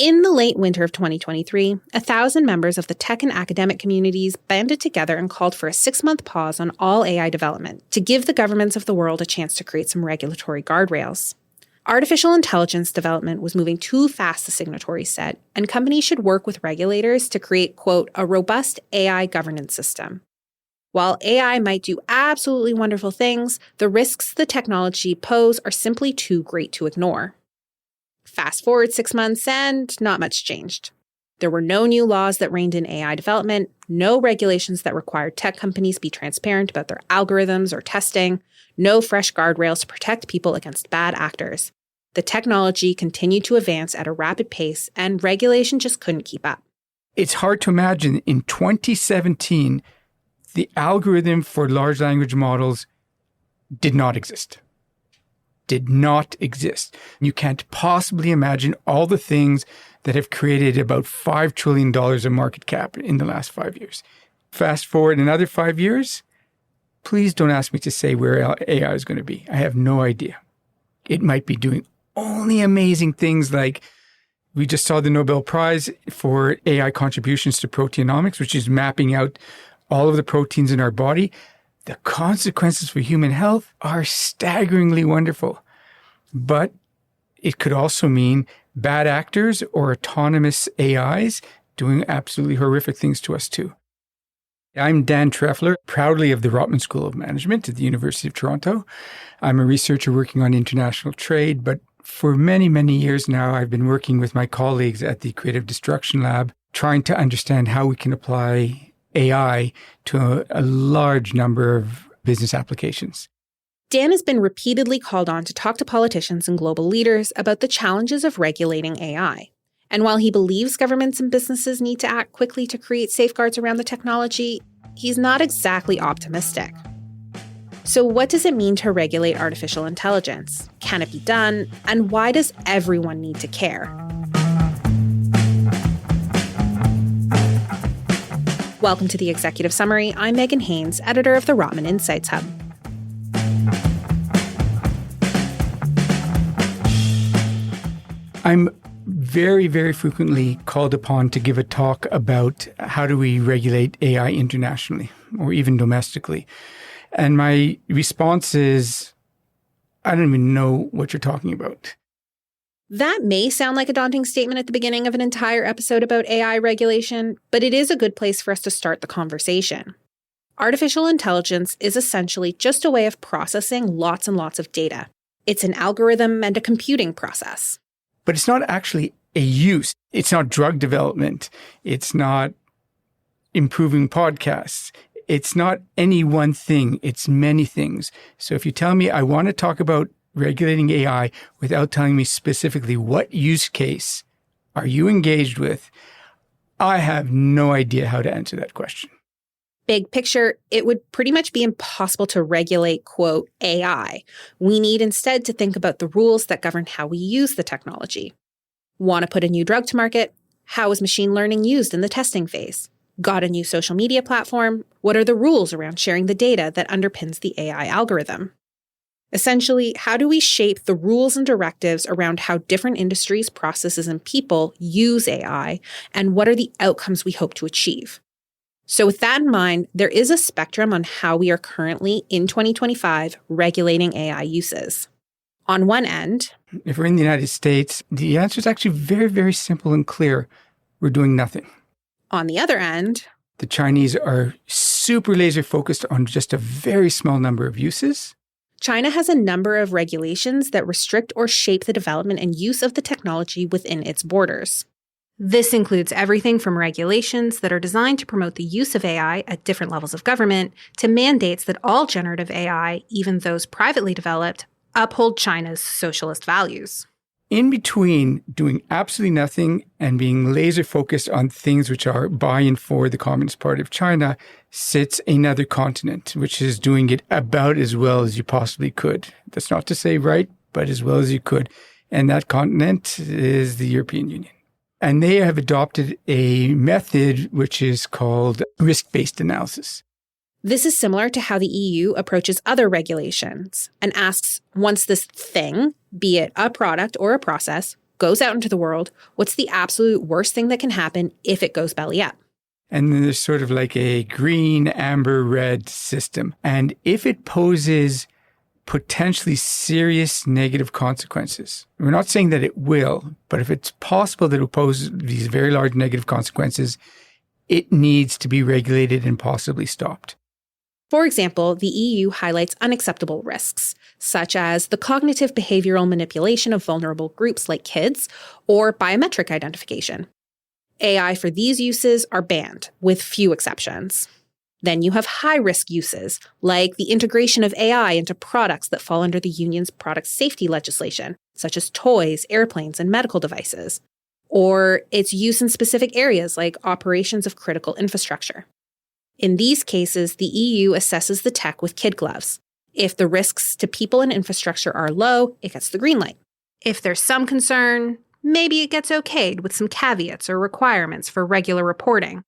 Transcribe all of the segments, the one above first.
In the late winter of 2023, 1,000 members of the tech and academic communities banded together and called for a 6-month pause on all AI development to give the governments of the world a chance to create some regulatory guardrails. Artificial intelligence development was moving too fast, the signatories said, and companies should work with regulators to create, quote, a robust AI governance system. While AI might do absolutely wonderful things, the risks the technology pose are simply too great to ignore. Fast forward 6 months and not much changed. There were no new laws that reined in AI development, no regulations that required tech companies be transparent about their algorithms or testing, no fresh guardrails to protect people against bad actors. The technology continued to advance at a rapid pace, and regulation just couldn't keep up. It's hard to imagine in 2017, the algorithm for large language models did not exist. Did not exist. You can't possibly imagine all the things that have created about $5 trillion of market cap in the last 5 years. Fast forward another 5 years, please don't ask me to say where AI is going to be. I have no idea. It might be doing only amazing things like we just saw the Nobel Prize for AI contributions to proteinomics, which is mapping out all of the proteins in our body. The consequences for human health are staggeringly wonderful. But it could also mean bad actors or autonomous AIs doing absolutely horrific things to us too. I'm Dan Trefler, proudly of the Rotman School of Management at the University of Toronto. I'm a researcher working on international trade, but for many, many years now, I've been working with my colleagues at the Creative Destruction Lab, trying to understand how we can apply AI to a large number of business applications. Dan has been repeatedly called on to talk to politicians and global leaders about the challenges of regulating AI. And while he believes governments and businesses need to act quickly to create safeguards around the technology, he's not exactly optimistic. So what does it mean to regulate artificial intelligence? Can it be done? And why does everyone need to care? Welcome to the Executive Summary. I'm Megan Haynes, editor of the Rotman Insights Hub. I'm very, very frequently called upon to give a talk about how do we regulate AI internationally or even domestically. And my response is, I don't even know what you're talking about. That may sound like a daunting statement at the beginning of an entire episode about AI regulation, but it is a good place for us to start the conversation. Artificial intelligence is essentially just a way of processing lots and lots of data. It's an algorithm and a computing process. But it's not actually a use. It's not drug development. It's not improving podcasts. It's not any one thing. It's many things. So if you tell me I want to talk about regulating AI without telling me specifically what use case are you engaged with, I have no idea how to answer that question. Big picture, it would pretty much be impossible to regulate, quote, AI. We need instead to think about the rules that govern how we use the technology. Want to put a new drug to market? How is machine learning used in the testing phase? Got a new social media platform? What are the rules around sharing the data that underpins the AI algorithm? Essentially, how do we shape the rules and directives around how different industries, processes, and people use AI, and what are the outcomes we hope to achieve? So with that in mind, there is a spectrum on how we are currently, in 2025, regulating AI uses. On one end, if we're in the United States, the answer is actually very, very simple and clear. We're doing nothing. On the other end, the Chinese are super laser focused on just a very small number of uses. China has a number of regulations that restrict or shape the development and use of the technology within its borders. This includes everything from regulations that are designed to promote the use of AI at different levels of government to mandates that all generative AI, even those privately developed, uphold China's socialist values. In between doing absolutely nothing and being laser focused on things which are by and for the Communist Party of China sits another continent, which is doing it about as well as you possibly could. That's not to say right, but as well as you could. And that continent is the European Union. And they have adopted a method which is called risk-based analysis. This is similar to how the EU approaches other regulations and asks, once this thing, be it a product or a process, goes out into the world, what's the absolute worst thing that can happen if it goes belly up? And then there's sort of like a green, amber, red system. And if it poses potentially serious negative consequences, we're not saying that it will, but if it's possible that it will pose these very large negative consequences, it needs to be regulated and possibly stopped. For example, the EU highlights unacceptable risks, such as the cognitive behavioral manipulation of vulnerable groups like kids or biometric identification. AI for these uses are banned, with few exceptions. Then you have high-risk uses, like the integration of AI into products that fall under the union's product safety legislation, such as toys, airplanes, and medical devices, or its use in specific areas like operations of critical infrastructure. In these cases, the EU assesses the tech with kid gloves. If the risks to people and infrastructure are low, it gets the green light. If there's some concern, maybe it gets okayed with some caveats or requirements for regular reporting.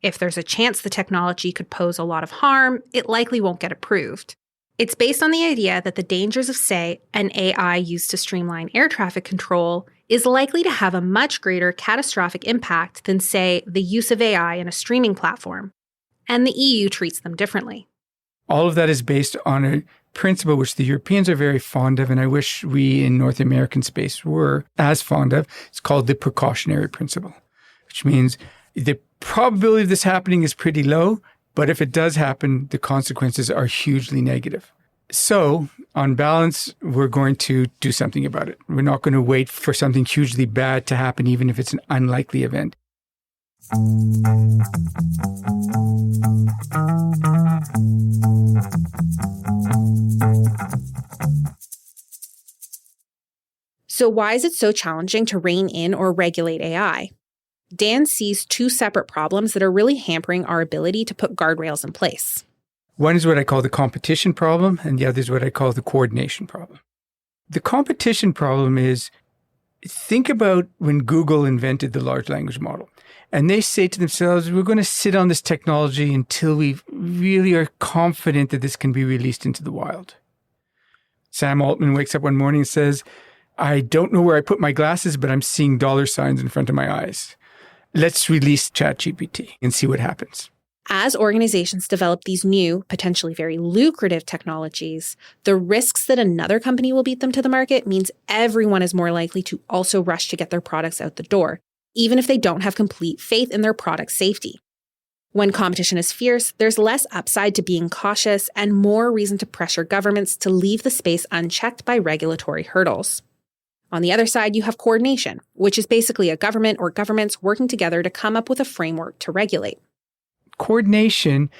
If there's a chance the technology could pose a lot of harm, it likely won't get approved. It's based on the idea that the dangers of, say, an AI used to streamline air traffic control is likely to have a much greater catastrophic impact than, say, the use of AI in a streaming platform. And the EU treats them differently. All of that is based on a principle which the Europeans are very fond of, and I wish we in North American space were as fond of. It's called the precautionary principle, which means the probability of this happening is pretty low, but if it does happen, the consequences are hugely negative. So, on balance, we're going to do something about it. We're not going to wait for something hugely bad to happen, even if it's an unlikely event. So why is it so challenging to rein in or regulate AI? Dan sees two separate problems that are really hampering our ability to put guardrails in place. One is what I call the competition problem, and the other is what I call the coordination problem. The competition problem is, think about when Google invented the large language model. And they say to themselves, we're going to sit on this technology until we really are confident that this can be released into the wild. Sam Altman wakes up one morning and says, I don't know where I put my glasses, but I'm seeing dollar signs in front of my eyes. Let's release ChatGPT and see what happens. As organizations develop these new, potentially very lucrative technologies, the risks that another company will beat them to the market means everyone is more likely to also rush to get their products out the door, even if they don't have complete faith in their product safety. When competition is fierce, there's less upside to being cautious and more reason to pressure governments to leave the space unchecked by regulatory hurdles. On the other side, you have coordination, which is basically a government or governments working together to come up with a framework to regulate. Coordination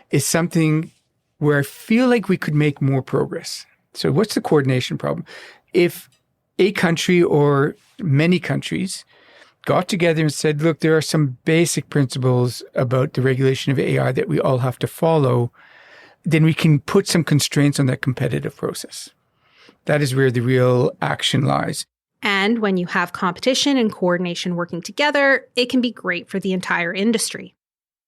is something where I feel like we could make more progress. So what's the coordination problem? If a country or many countries got together and said, look, there are some basic principles about the regulation of AI that we all have to follow, then we can put some constraints on that competitive process. That is where the real action lies. And when you have competition and coordination working together, it can be great for the entire industry.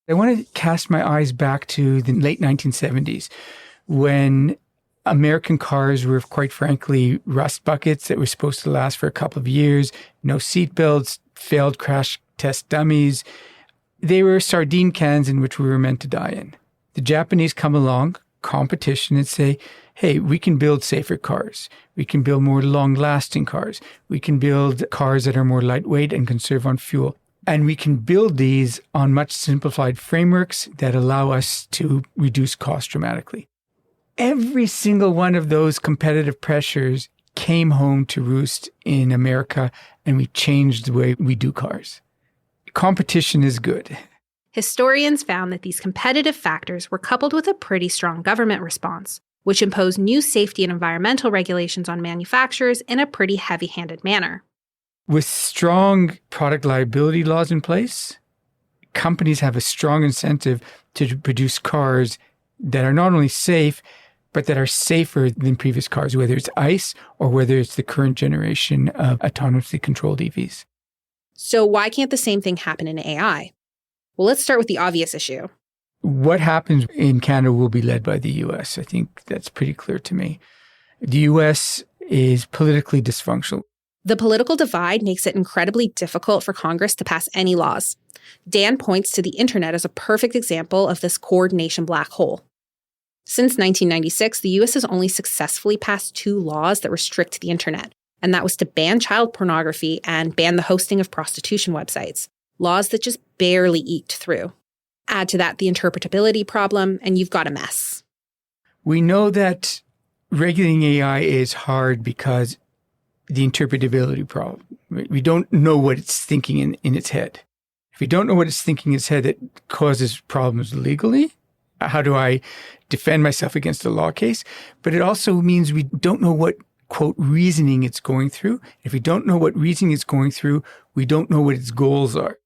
I want to cast my eyes back to the late 1970s when American cars were, quite frankly, rust buckets that were supposed to last for a couple of years, no seatbelts, failed crash test dummies. They were sardine cans in which we were meant to die in. The Japanese come along, competition, and say, hey, we can build safer cars. We can build more long-lasting cars. We can build cars that are more lightweight and conserve on fuel. And we can build these on much simplified frameworks that allow us to reduce costs dramatically. Every single one of those competitive pressures came home to roost in America, and we changed the way we do cars. Competition is good. Historians found that these competitive factors were coupled with a pretty strong government response, which imposed new safety and environmental regulations on manufacturers in a pretty heavy-handed manner. With strong product liability laws in place, companies have a strong incentive to produce cars that are not only safe, but that are safer than previous cars, whether it's ICE or whether it's the current generation of autonomously controlled EVs. So why can't the same thing happen in AI? Well, let's start with the obvious issue. What happens in Canada will be led by the US. I think that's pretty clear to me. The US is politically dysfunctional. The political divide makes it incredibly difficult for Congress to pass any laws. Dan points to the internet as a perfect example of this coordination black hole. Since 1996, the US has only successfully passed 2 laws that restrict the internet, and that was to ban child pornography and ban the hosting of prostitution websites, laws that just barely eked through. Add to that the interpretability problem, and you've got a mess. We know that regulating AI is hard because the interpretability problem. We don't know what it's thinking in its head. If we don't know what it's thinking in its head, it causes problems legally. How do I defend myself against a law case? But it also means we don't know what, quote, reasoning it's going through. If we don't know what reasoning it's going through, we don't know what its goals are.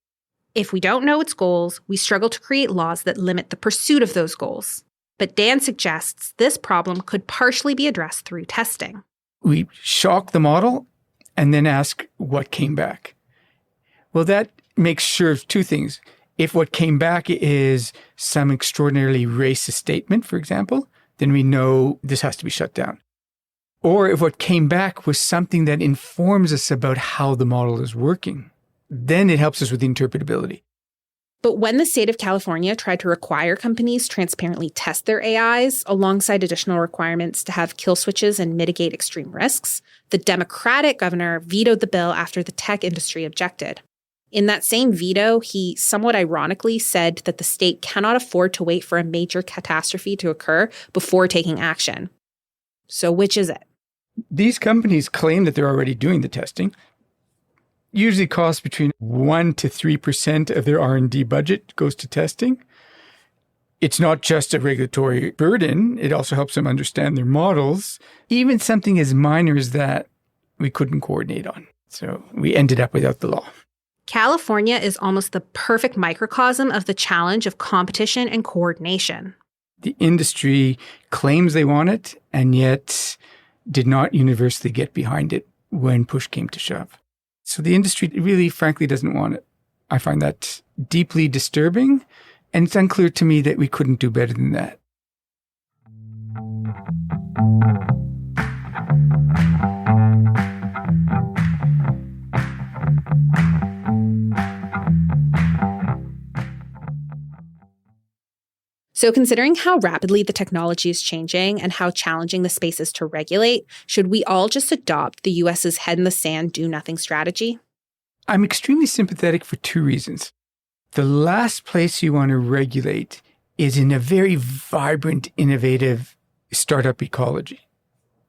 If we don't know its goals, we struggle to create laws that limit the pursuit of those goals. But Dan suggests this problem could partially be addressed through testing. We shock the model and then ask what came back. Well, that makes sure of 2 things. If what came back is some extraordinarily racist statement, for example, then we know this has to be shut down. Or if what came back was something that informs us about how the model is working, then it helps us with interpretability. But when the state of California tried to require companies transparently test their AIs alongside additional requirements to have kill switches and mitigate extreme risks, the Democratic governor vetoed the bill after the tech industry objected. In that same veto, he somewhat ironically said that the state cannot afford to wait for a major catastrophe to occur before taking action. So which is it? These companies claim that they're already doing the testing. Usually costs between 1% to 3% of their R&D budget goes to testing. It's not just a regulatory burden. It also helps them understand their models. Even something as minor as that, we couldn't coordinate on. So we ended up without the law. California is almost the perfect microcosm of the challenge of competition and coordination. The industry claims they want it and yet did not universally get behind it when push came to shove. So the industry really, frankly, doesn't want it. I find that deeply disturbing, and it's unclear to me that we couldn't do better than that. So considering how rapidly the technology is changing and how challenging the space is to regulate, should we all just adopt the US's head in the sand, do nothing strategy? I'm extremely sympathetic for 2 reasons. The last place you want to regulate is in a very vibrant, innovative startup ecology.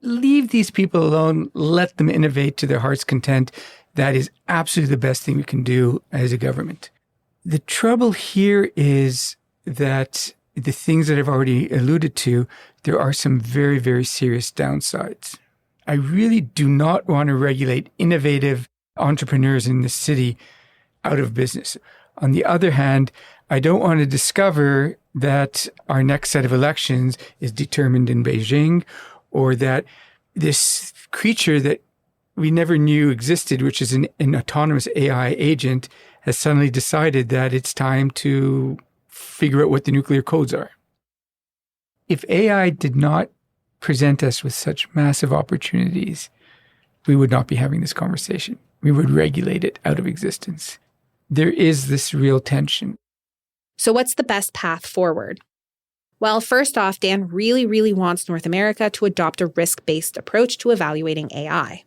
Leave these people alone. Let them innovate to their heart's content. That is absolutely the best thing we can do as a government. The trouble here is that the things that I've already alluded to, there are some very, very serious downsides. I really do not want to regulate innovative entrepreneurs in this city out of business. On the other hand, I don't want to discover that our next set of elections is determined in Beijing, or that this creature that we never knew existed, which is an autonomous AI agent, has suddenly decided that it's time to figure out what the nuclear codes are. If AI did not present us with such massive opportunities, we would not be having this conversation. We would regulate it out of existence. There is this real tension. So what's the best path forward? Well, first off, Dan really wants North America to adopt a risk-based approach to evaluating AI.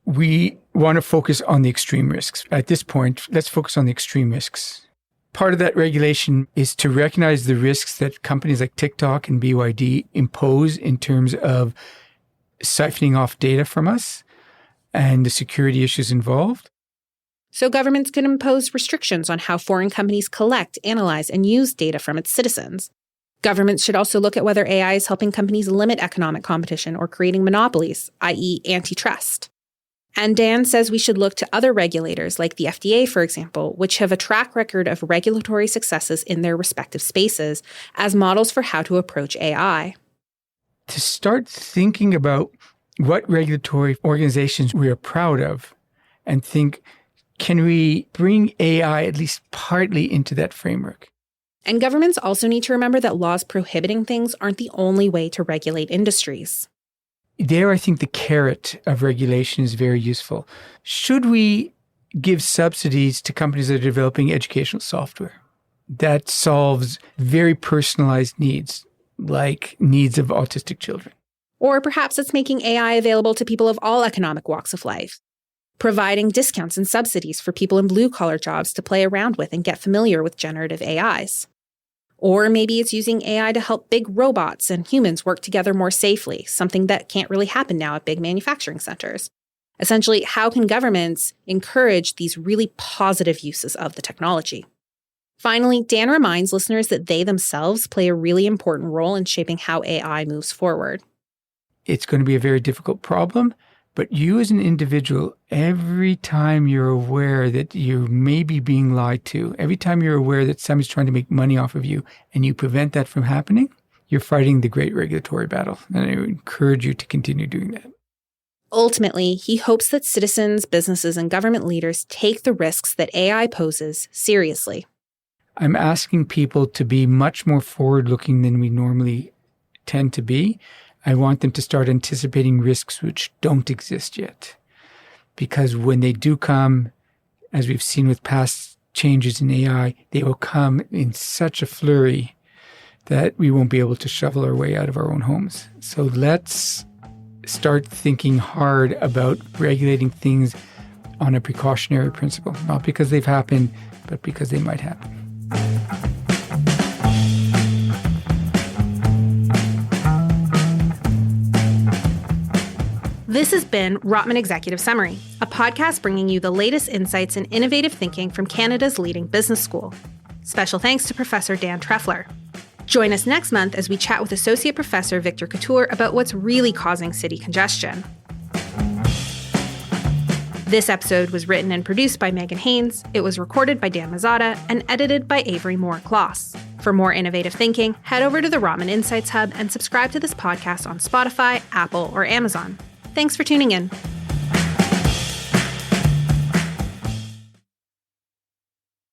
We want to focus on the extreme risks. At this point, let's focus on the extreme risks. Part of that regulation is to recognize the risks that companies like TikTok and BYD impose in terms of siphoning off data from us and the security issues involved. So governments can impose restrictions on how foreign companies collect, analyze, and use data from its citizens. Governments should also look at whether AI is helping companies limit economic competition or creating monopolies, i.e. antitrust. And Dan says we should look to other regulators like the FDA, for example, which have a track record of regulatory successes in their respective spaces as models for how to approach AI. To start thinking about what regulatory organizations we are proud of and think, can we bring AI at least partly into that framework? And governments also need to remember that laws prohibiting things aren't the only way to regulate industries. there, I think the carrot of regulation is very useful. Should we give subsidies to companies that are developing educational software that solves very personalized needs, like needs of autistic children? Or perhaps it's making AI available to people of all economic walks of life, providing discounts and subsidies for people in blue-collar jobs to play around with and get familiar with generative AIs. Or maybe it's using AI to help big robots and humans work together more safely, something that can't really happen now at big manufacturing centers. Essentially, how can governments encourage these really positive uses of the technology? Finally, Dan reminds listeners that they themselves play a really important role in shaping how AI moves forward. It's going to be a very difficult problem, but you as an individual, every time you're aware that you may be being lied to, every time you're aware that somebody's trying to make money off of you and you prevent that from happening, you're fighting the great regulatory battle. And I encourage you to continue doing that. Ultimately, he hopes that citizens, businesses, and government leaders take the risks that AI poses seriously. I'm asking people to be much more forward-looking than we normally tend to be. I want them to start anticipating risks which don't exist yet. Because when they do come, as we've seen with past changes in AI, they will come in such a flurry that we won't be able to shovel our way out of our own homes. So let's start thinking hard about regulating things on a precautionary principle, not because they've happened, but because they might happen. This has been Rotman Executive Summary, a podcast bringing you the latest insights and innovative thinking from Canada's leading business school. Special thanks to Professor Dan Trefler. Join us next month as we chat with Associate Professor Victor Couture about what's really causing city congestion. This episode was written and produced by Megan Haynes. It was recorded by Dan Mazzata and edited by Avery Moore-Kloss. For more innovative thinking, head over to the Rotman Insights Hub and subscribe to this podcast on Spotify, Apple, or Amazon. Thanks for tuning in.